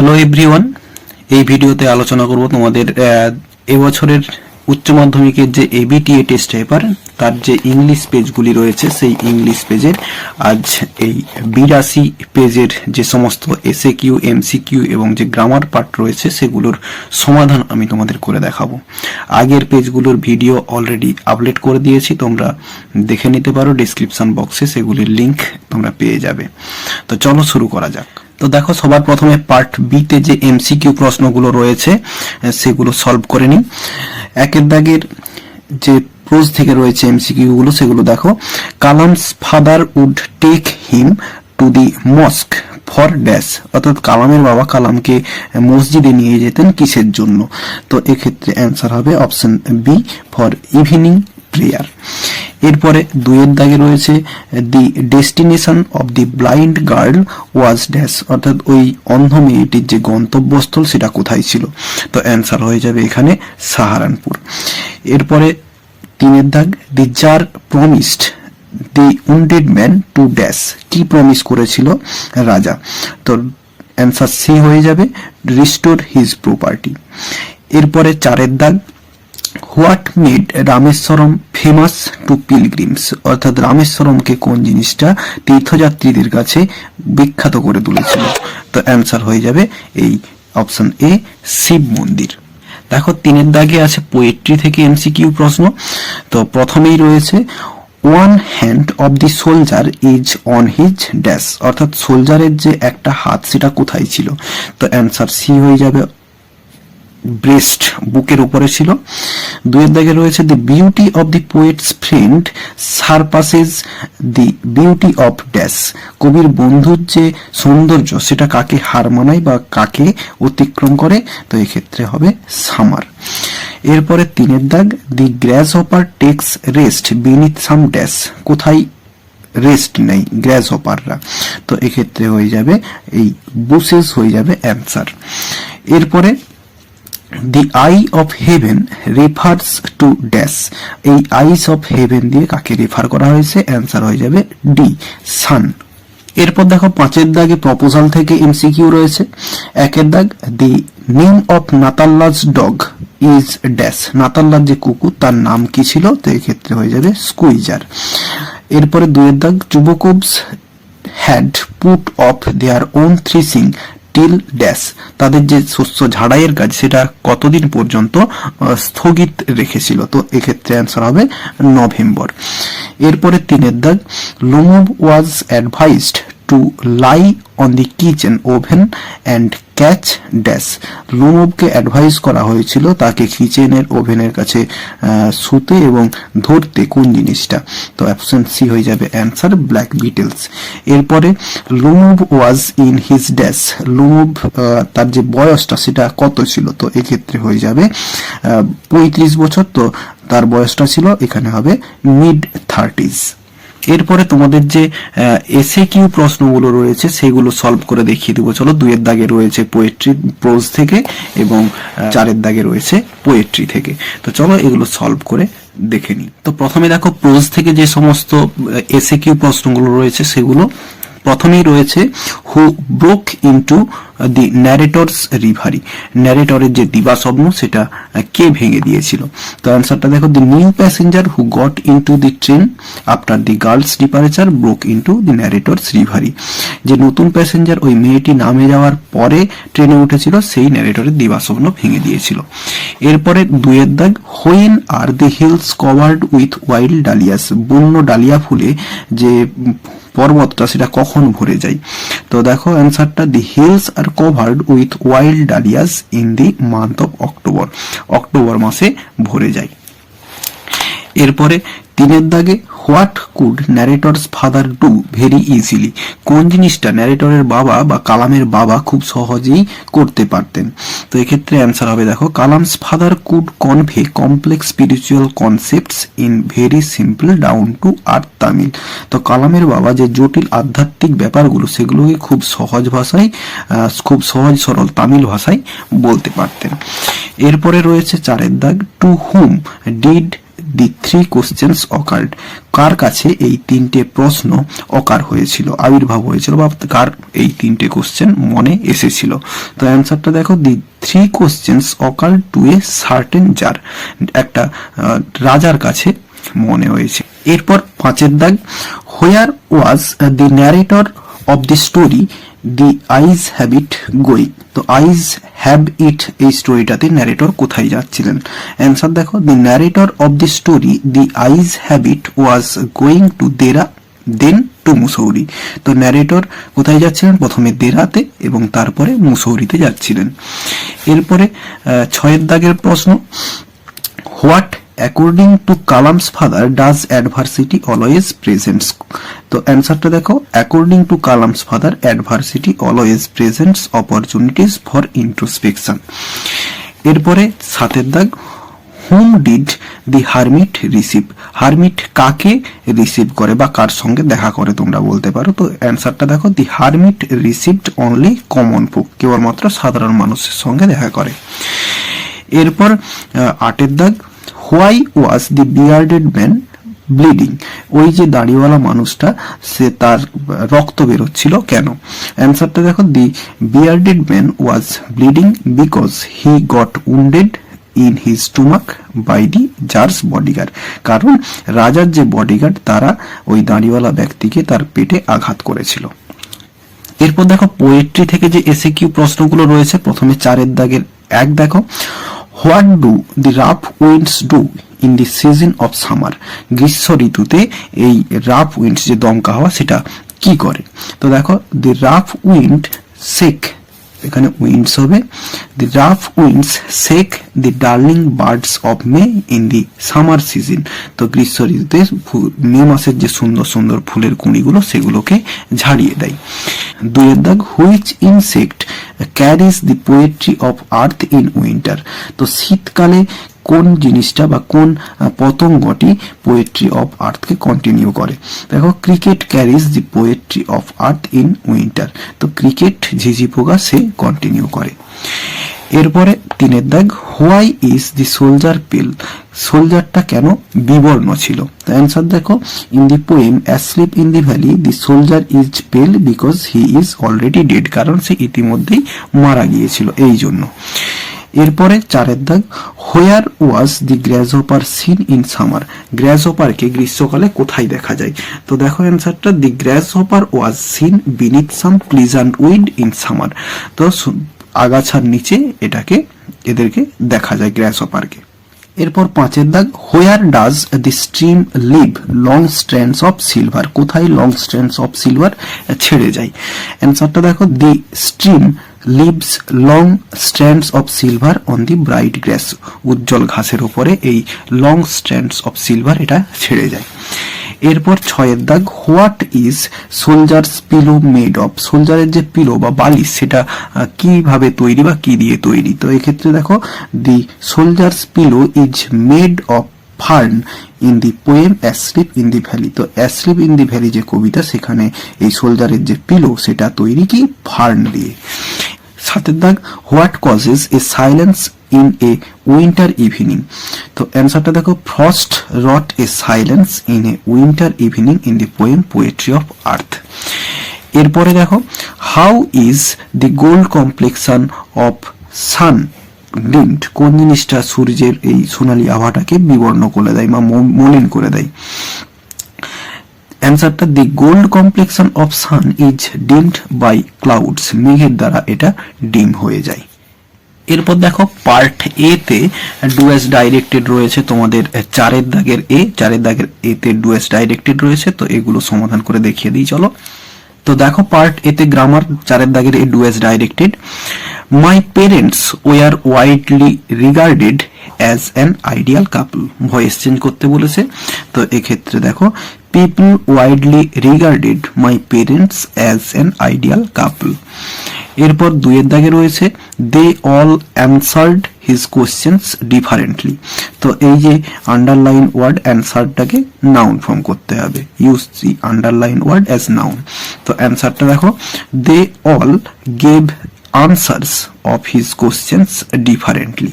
Hello everyone, এই ভিডিওতে আলোচনা করব তোমাদের এবছরের উচ্চ মাধ্যমিকের যে ABTA টেস্ট পেপার তার যে ইংলিশ পেজগুলি রয়েছে সেই ইংলিশ পেজের আজ এই 82 পেজের যে সমস্ত s.a.q m.c.q এবং যে গ্রামার পার্ট রয়েছে সেগুলোর সমাধান আমি তোমাদের করে দেখাবো। আগের পেজগুলোর ভিডিও অলরেডি আপলোড করে দিয়েছি, তোমরা দেখে নিতে পারো, ডেসক্রিপশন বক্সে সেগুলির লিংক তোমরা পেয়ে যাবে। তো চলো শুরু করা যাক। তো দেখো, সবার প্রথমে পার্ট বি তে যে এমসিকিউ প্রশ্নগুলো রয়েছে সেগুলো সলভ করে নিই। একের দাগের যে প্রোজ থেকে রয়েছে এমসিকিউ গুলো সেগুলো দেখো। Kalam's father would take him to the mosque for dash, অর্থাৎ কালামের বাবা কালামকে মসজিদে নিয়ে যেতেন কিসের জন্য? তো এক্ষেত্রে অ্যান্সার হবে option B, for evening prayer. এরপরে দুইয়ের দাগে রয়েছে the destination of the blind girl was dash, অর্থাৎ ওই অন্ধ মেয়েটির যে গন্তব্যস্থল সেটা কোথায় ছিল? তো অ্যান্সার হয়ে যাবে এখানে সাহারানপুর। এরপরে তিনের দাগ, the czar promised the wounded man to dash, কি প্রমিস করেছিল রাজা? তো অ্যান্সার সি হয়ে যাবে রিস্টোর হিজ প্রপার্টি। এরপরে চারের দাগ, what made Rameswaram famous to pilgrims, অর্থাৎ রামেশ্বরমকে কোন জিনিসটা তীর্থযাত্রীদের কাছে বিখ্যাত করে তুলেছিল? তো অ্যান্সার হয়ে যাবে এই অপশন এ, শিব মন্দির। দেখো, তিনের দাগে আছে পোয়েট্রি থেকে এমসিকিউ প্রশ্ন। তো প্রথমেই রয়েছে one hand of the soldier is on his dash, অর্থাৎ সোলজারের যে একটা হাত সেটা কোথায় ছিল? তো অ্যান্সার সি হয়ে যাবে ব্রেস্ট, বুকের উপরে ছিল। দুয়ের দাগে রয়েছে the beauty of the poet's friend surpasses the beauty of dash, কবির বন্ধুর যে সৌন্দর্য সেটা কাকে হার মানায় বা কাকে অতিক্রম করে? তো এক্ষেত্রে হবে সামার। এরপরে তিনের দাগ, the grasshopper takes rest beneath some dash, কোথায় রেস্ট নেই গ্র্যাস হপাররা? তো এক্ষেত্রে হয়ে যাবে এই বুশেস হয়ে যাবে অ্যান্সার। এরপরে the eye of heaven refers to dash, এই আইস অফ হেভেন দিয়ে কাকে রেফার করা হয়েছে? অ্যান্সার হয়ে যাবে ডি, সান। এরপর দেখো, পাঁচের দাগে প্রপোজাল থেকে এমসিকিউ রয়েছে। একের দাগ, the name of Natalya's dog is dash, নাতাল্লার যে কুকুর তার নাম কি ছিল? তো এক্ষেত্রে হয়ে যাবে স্কুইজার। এরপরে দুইয়ের দাগ, যুবকবস had put off their own threshing till dash, তাদের যে শস্য ঝাড়াইয়ের কাজ সেটা কতদিন পর্যন্ত স্থগিত রেখেছিল? তো এক্ষেত্রে অ্যান্সার হবে নভেম্বর। এরপরে তিনের দাগ, Lomov was advised to lie on the kitchen oven and catch dash, লোমুভকে অ্যাডভাইস করা হয়েছিল তাকে কিচেনের ওভেনের কাছে শুতে এবং ধরতে কোন জিনিসটা? তো অপশন সি হয়ে যাবে অ্যান্সার ব্ল্যাক বিটেলস। এরপরে Lomov was in his dash, Lomov তার যে বয়সটা সেটা কত ছিল? তো এক্ষেত্রে হয়ে যাবে 35 বছর, তো তার বয়সটা ছিল, এখানে হবে মিড 30s। এরপরে তোমাদের যে এসএকিউ প্রশ্নগুলো রয়েছে সেগুলো সলভ করে দেখিয়ে দেবো। চলো, দুইয়ের দাগে রয়েছে পোয়েট্রি প্রোজ থেকে এবং চারের দাগে রয়েছে পোয়েট্রি থেকে। তো চলো এগুলো সলভ করে দেখে নিই। তো প্রথমে দেখো, প্রোজ থেকে যে সমস্ত এসএকিউ প্রশ্নগুলো রয়েছে সেগুলো প্রথমেই রয়েছে who broke into the narrator's reverie, ন্যারেটরের যে দিবাস্বপ্ন সেটা কে ভেঙে দিয়েছিল? তো অ্যান্সারটা দেখো, the new passenger who got into the train after the girl's departure broke into the narrator's reverie, যে নতুন প্যাসেঞ্জার ওই মেয়েটি নামে যাওয়ার পরে ট্রেনে উঠেছিল সেই ন্যারেটরের দিবাস্বপ্ন ভেঙে দিয়েছিল। এরপরে দুইয়ের দাগ, when are the hills covered with wild dahlias, বন্য ডালিয়া ফুলে যে পর্বতটা সেটা কখন ভরে যায়? তো দেখো অ্যান্সারটা, the hills are covered with wild dahlias in the month of October, October মাসে ভরে যায়। এরপরে তিনের দাগে, what could narrator's father do very easily, কোন জিনিসটা ন্যারেটরের বাবা বা কালামের বাবা খুব সহজেই করতে পারতেন? তো এক্ষেত্রে অ্যান্সার হবে দেখো, Kalam's father could convey complex spiritual concepts in very simple down to earth Tamil, তো কালামের বাবা যে জটিল আধ্যাত্মিক ব্যাপারগুলো সেগুলোকে খুব সহজ ভাষায়, খুব সহজ সরল তামিল ভাষায় বলতে পারতেন। এরপরে রয়েছে চারের দাগ, to whom did the three questions occur, কার কাছে এই তিনটে প্রশ্ন অকার হয়েছিল, আবির্ভাব হয়েছিল, বা কার এই তিনটে কোশ্চেন মনে এসেছিল। তো অ্যান্সারটা দেখো, the three questions occur to a certain czar, একটা রাজার কাছে মনে হয়েছে। এরপর 5 দাগ, where was the narrator of the story the eyes have it going. তো আইজ হ্যাভ ইট এই স্টোরিটাতে ন্যারেটর কোথায় যাচ্ছিলেন? অ্যান্সার দেখো, the narrator of the story the eyes have it was going to Dehra then to Mussoorie. তো ন্যারেটর কোথায় যাচ্ছিলেন? প্রথমে দেরাতে এবং তারপরে মুসৌরিতে যাচ্ছিলেন। এরপরে 6 দাগের প্রশ্ন, what according to Kalam's father does adversity always presents. তো অ্যান্সারটা দেখো, according to Kalam's father adversity always presents opportunities for introspection. এরপরে 7 দাগ, হুম did the hermit receive. Hermit কাকে রিসিভ করে বা কার সঙ্গে দেখা করে তোমরা বলতে পারো। তো অ্যান্সারটা দেখো, the hermit received only common folk, কেবলমাত্র সাধারণ মানুষের সঙ্গে দেখা করে। এরপর 8 দাগ, why was the bearded man bleeding. ওই যে দাড়িওয়ালা মানুষটা, সে তার রক্ত বেরোচ্ছিল কেন? অ্যান্সারটা দেখো, the bearded man was bleeding because he got wounded in his stomach by the tsar's bodyguard. কারণ রাজার যে বডিগার্ড তারা ওই দাড়িওয়ালা ব্যক্তিকে তার পেটে আঘাত করেছিল। এরপর দেখো, পোয়েট্রি থেকে যে s.a.q প্রশ্নগুলো রয়েছে, প্রথমে 4 দাগের 1 দেখো, what do the rough winds do in the season of summer. গ্রীষ্ম ঋতুতে এই রাফ উইন্ডস যে দমকা হাওয়া সেটা কি করে? তো দেখো, দি রাফ উইন্ড শেক, এখানে উইন্ডস হবে, the rough winds shake the darling birds of May in the summer season. তো গ্রীষ্ম ঋতুতে মে মাসের যে সুন্দর সুন্দর ফুলের কুঁড়িগুলো সেগুলোকে ঝাড়িয়ে দেয়। 2 দাগ, which insect carries the poetry of earth in winter. তো শীতকালে কোন জিনিসটা বা কোন পতঙ্গটি পোয়েট্রি অফ আর্থকে কন্টিনিউ করে? দেখো, cricket carries the poetry of earth in winter. তো ক্রিকেট, ঝিঝি পোকা, সে কন্টিনিউ করে। এরপরে 3 দাগ, হোয়াই ইজ দি সোলজার পেল। সোলজারটা কেন বিবর্ণ ছিল? অ্যান্সার দেখো, in the poem asleep in the valley the soldier is pale because he is already dead. কারণ সে ইতিমধ্যেই মারা গিয়েছিল, এই জন্য। এরপরে 4 দাগ, where was the grasshopper seen in summer. গ্র্যাসহপারকে গ্রীষ্মকালে কোথায় দেখা যায়? তো দেখো অ্যান্সারটা, the grasshopper was seen beneath some pleasant wind in summer. তো আগাছার নিচে এদেরকে দেখা যায় গ্র্যাসহপারকে। এরপর 5 দাগ, where does the stream leave long strands of silver. কোথায় লং স্ট্র্যান্ডস অফ সিলভার ছেড়ে যায়? অ্যান্সারটা দেখো, the stream leaves long strands of silver on the bright grass. উজ্জ্বল ঘাসের উপরে এই লং স্ট্র্যান্ডস অফ সিলভার এটা ছেড়ে যায়। এরপর 6 দাগ, what is soldier's pillow made of. সোলজারের যে পিলো বা বালিশ সেটা কিভাবে তৈরি বা কি দিয়ে তৈরি? তো এক্ষেত্রে দেখো, the soldier's pillow is made of fern in the poem asleep in the valley. তো অ্যাসলিপ ইন দি ভ্যালি যে কবিতা, সেখানে এই সোলজারের যে পিলো সেটা তৈরি কি? ফার্ন দিয়ে। 7 দাগ, what causes a silence in a winter evening. তো অ্যান্সারটা দেখো, frost wrought a silence in a winter evening in the poem poetry of earth. এরপরে দেখো, how is the gold complexion of sun gleamed. কোন জিনিসটা সূর্যের এই সোনালী আভাটাকে বিবর্ণ করে দেয় বা মলিন করে দেয়? অ্যান্সারটা, the gold complexion of sun is dimmed by clouds. মেঘের দ্বারা এটা ডিম হয়ে যায়। এরপর দেখো, পার্ট এ তে ডুয়েস ডাইরেক্টেড রয়েছে তোমাদের 4 দাগের এ। 4 দাগের এ তে ডুয়েস ডাইরেক্টেড রয়েছে, তো এগুলো সমাধান করে দেখিয়ে দিই চলো। তো দেখো, পার্ট এ তে গ্রামার 4 দাগের A do as directed. My parents were widely regarded as an ideal couple. Voice change করতে বলেছে, তো এক্ষেত্রে দেখো, people widely regarded my parents as an ideal couple. এরপর 2 দাগে রয়েছে, they all answered his questions differently. তো এই যে আন্ডারলাইন ওয়ার্ড অ্যান্সারটাকে নাউন ফর্ম করতে হবে, use the underline word as noun. তো অ্যান্সারটা দেখো, they all gave answers of his questions differently.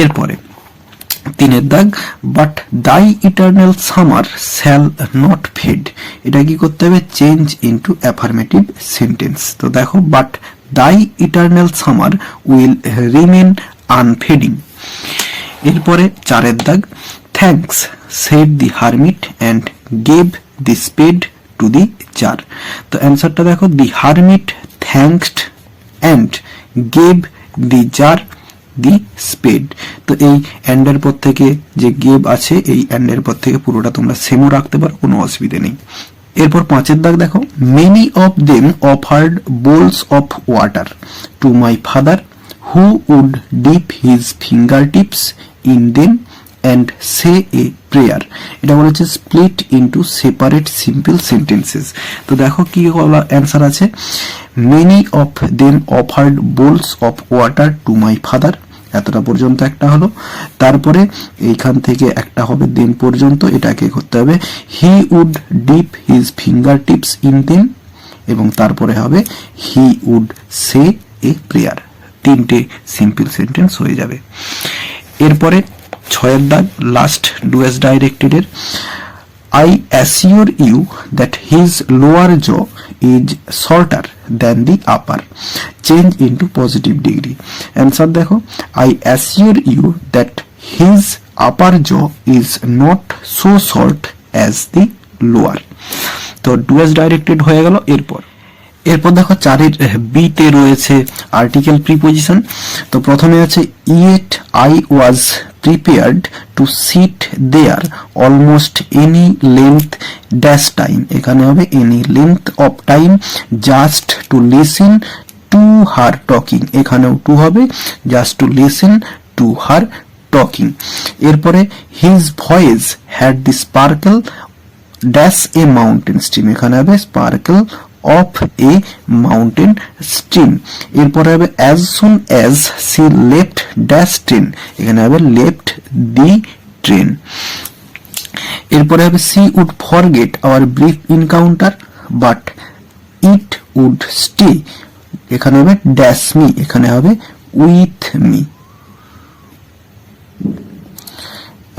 এরপরে তিনের দাগ, but thy eternal summer shall not fade, এটা কি করতে হবে, চেঞ্জ ইনটু অ্যাফার্মেটিভ সেন্টেন্স। তো দেখো, but thy eternal summer will remain unfading. এরপরে চারের দাগ, thanks said the hermit and gave the spade to the czar. তো অ্যান্সারটা দেখো, the hermit thanked and gave the czar the spade. তো এই অ্যান্ডের পর থেকে যে গেভ আছে, এই অ্যান্ডের পর থেকে পুরোটা তোমরা সেমও রাখতে পারো, কোনো অসুবিধে নেই। এরপর পাঁচের দাগ দেখো, many of them offered bowls of water to my father who would dip his finger tips in them and say a prayer. এটা বলেছে split into separate simple sentences. তো দেখো কি অ্যান্সার আছে, many of them offered bowls of water to my father, এতটা পর্যন্ত একটা হলো। তারপরে এইখান থেকে একটা হবে দেম পর্যন্ত, এটাকে করতে হবে he would dip his finger tips in them, এবং তারপরে হবে he would say a prayer. তিনটে সিম্পল সেন্টেন্স হয়ে যাবে। এরপরে ছয়ের দাগ, লাস্ট ডুয়েস ডাইরেক্টেড এর, I assure you that his lower jaw is shorter than the upper. Change into positive degree. Answer দেখো, I assure you that his upper jaw is not so short as the lower. তো ডুয়েস directed হয়ে গেল। এরপর দেখো চারের বিতে রয়েছে article preposition. তো প্রথমে আছে yet I was prepared to sit there almost any length dash time, এখানে হবে any length of time just to listen to her talking, এখানেও টু হবে, just to listen to her talking. এরপরে his voice had the sparkle dash a mountain stream, এখানে হবে sparkle of a mountain stream. এরপরে হবে as soon as she left dash train, এখানে হবে left the train. এরপরে হবে C would forget our brief encounter but it would stay, এখানে হবে ড্যাশ মি, এখানে হবে উইথ মি।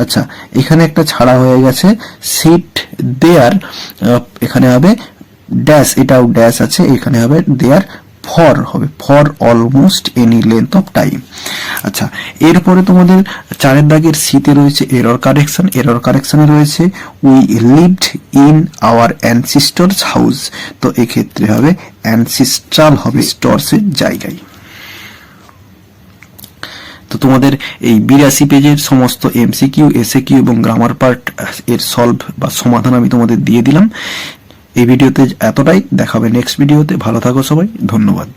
আচ্ছা, এখানে একটা ছাড়া হয়ে গেছে, সিট দেয়ার, এখানে হবে ড্যাশ, এটাও ড্যাশ আছে, এখানে হবে দেয়ার ফর, হবে for almost any length of time. আচ্ছা, এরপরে তোমাদের চারের দাগের সিতে রয়েছে এরর কারেকশন। এরর কারেকশনে রয়েছে we lived in our ancestors house, তো এক্ষেত্রে হবে অ্যানসিস্ট্রাল, হবে স্টরসের জায়গায়। তো তোমাদের এই 82 পেজের সমস্ত এমসিকিউ, এসএকিউ এবং গ্রামার পার্ট এর সলভ বা সমাধান আমি তোমাদের দিয়ে দিলাম। এই ভিডিওতে এতটাই, দেখাবে নেক্সট ভিডিওতে। ভালো থাকো সবাই, ধন্যবাদ।